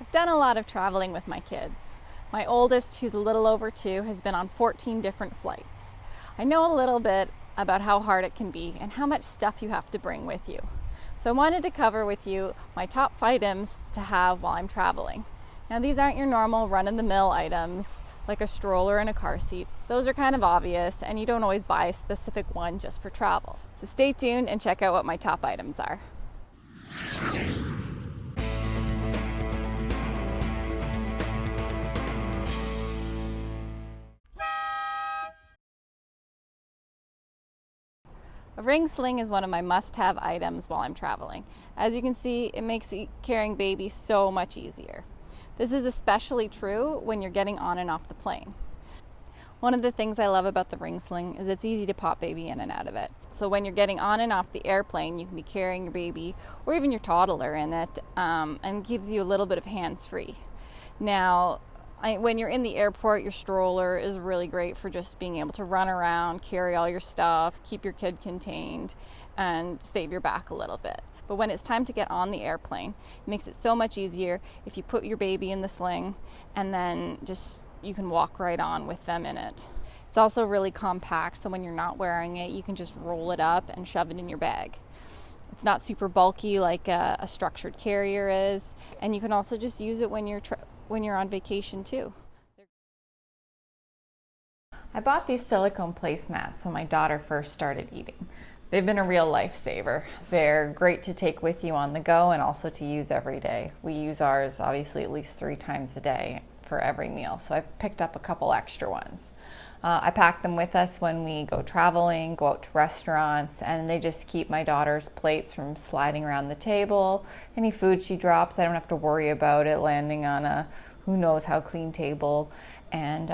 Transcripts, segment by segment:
I've done a lot of traveling with my kids. My oldest, who's a little over 2, has been on 14 different flights. I know a little bit about how hard it can be and how much stuff you have to bring with you. So I wanted to cover with you my top items to have while I'm traveling. Now, these aren't your normal run-of-the-mill items like a stroller and a car seat. Those are kind of obvious, and you don't always buy a specific one just for travel. So stay tuned and check out what my top items are. A ring sling is one of my must-have items while I'm traveling. As you can see, it makes carrying baby so much easier. This is especially true when you're getting on and off the plane. One of the things I love about the ring sling is it's easy to pop baby in and out of it. So when you're getting on and off the airplane, you can be carrying your baby or even your toddler in it, and gives you a little bit of hands-free. Now, when you're in the airport, your stroller is really great for just being able to run around, carry all your stuff, keep your kid contained, and save your back a little bit. But when it's time to get on the airplane, it makes it so much easier if you put your baby in the sling and then you can walk right on with them in it. It's also really compact, so when you're not wearing it, you can just roll it up and shove it in your bag. It's not super bulky like a structured carrier is, and you can also just use it when you're on vacation too. I bought these silicone placemats when my daughter first started eating. They've been a real lifesaver. They're great to take with you on the go and also to use every day. We use ours obviously at least 3 times a day for every meal, so I picked up a couple extra ones. I pack them with us when we go traveling, go out to restaurants, and they just keep my daughter's plates from sliding around the table. Any food she drops, I don't have to worry about it landing on a who knows how clean table. And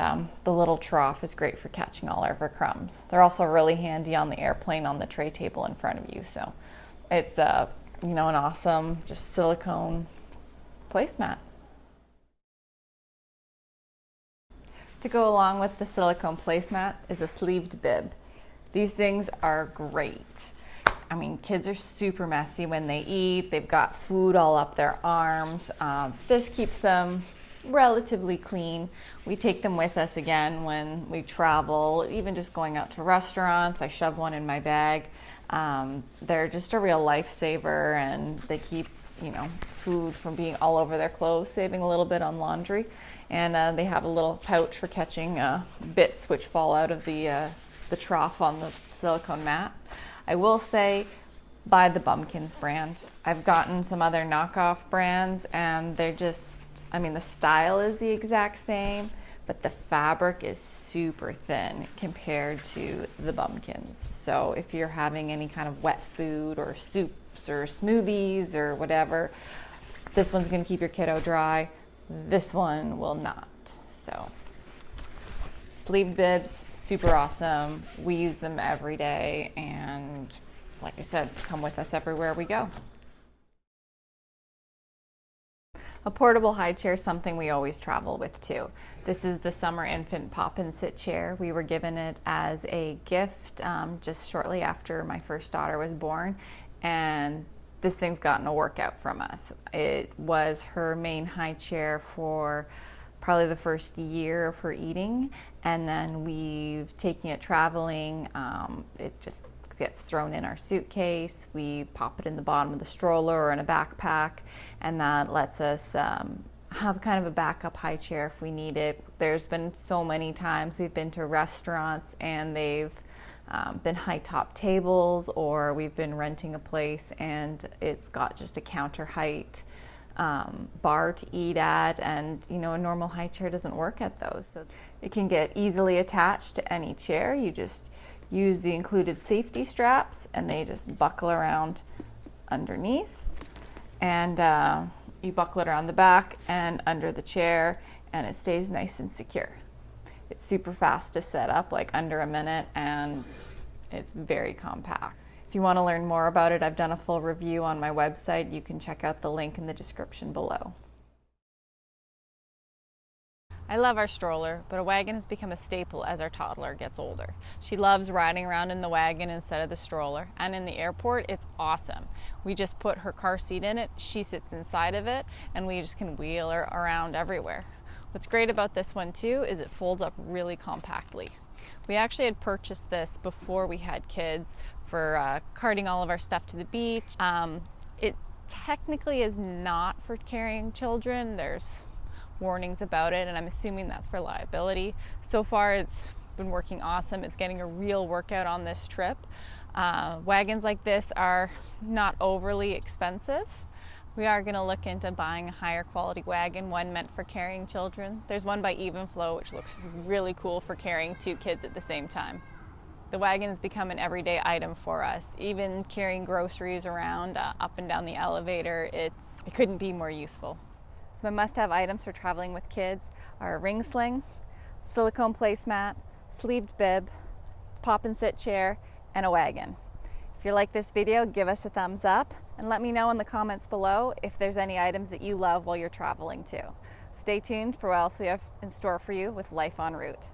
the little trough is great for catching all of her crumbs. They're also really handy on the airplane on the tray table in front of you. So it's an awesome just silicone placemat. To go along with the silicone placemat is a sleeved bib. These things are great. I mean, kids are super messy when they eat. They've got food all up their arms. This keeps them relatively clean. We take them with us again when we travel, even just going out to restaurants. I shove one in my bag. They're just a real lifesaver, and they keep food from being all over their clothes, saving a little bit on laundry. And they have a little pouch for catching bits which fall out of the trough on the silicone mat. I will say, buy the Bumpkins brand. I've gotten some other knockoff brands, and they're just, the style is the exact same, but the fabric is super thin compared to the Bumpkins. So if you're having any kind of wet food or soups or smoothies or whatever, this one's going to keep your kiddo dry. This one will not. So sleeve bibs, super awesome. We use them every day, and like I said, come with us everywhere we go. A portable high chair is something we always travel with too. This is the Summer Infant Pop and Sit chair. We were given it as a gift just shortly after my first daughter was born, and this thing's gotten a workout from us. It was her main high chair for probably the first year of her eating, and then we've taken it traveling. It just gets thrown in our suitcase. We pop it in the bottom of the stroller or in a backpack, and that lets us have kind of a backup high chair if we need it. There's been so many times we've been to restaurants and they've been high top tables, or we've been renting a place and it's got just a counter height bar to eat at, and a normal high chair doesn't work at those. So it can get easily attached to any chair. You just use the included safety straps and they just buckle around underneath, and you buckle it around the back and under the chair, and it stays nice and secure. It's super fast to set up, like under a minute, and it's very compact. If you want to learn more about it, I've done a full review on my website. You can check out the link in the description below. I love our stroller, but a wagon has become a staple as our toddler gets older. She loves riding around in the wagon instead of the stroller, and in the airport, it's awesome. We just put her car seat in it, she sits inside of it, and we just can wheel her around everywhere. What's great about this one too is it folds up really compactly. We actually had purchased this before we had kids for carting all of our stuff to the beach. It technically is not for carrying children. There's warnings about it, and I'm assuming that's for liability. So far it's been working awesome. It's getting a real workout on this trip. Wagons like this are not overly expensive. We are going to look into buying a higher quality wagon, one meant for carrying children. There's one by Evenflow which looks really cool for carrying 2 kids at the same time. The wagon has become an everyday item for us. Even carrying groceries around up and down the elevator, it couldn't be more useful. So my must-have items for traveling with kids are a ring sling, silicone placemat, sleeved bib, pop and sit chair, and a wagon. If you like this video, give us a thumbs up and let me know in the comments below if there's any items that you love while you're traveling too. Stay tuned for what else we have in store for you with Life en Route.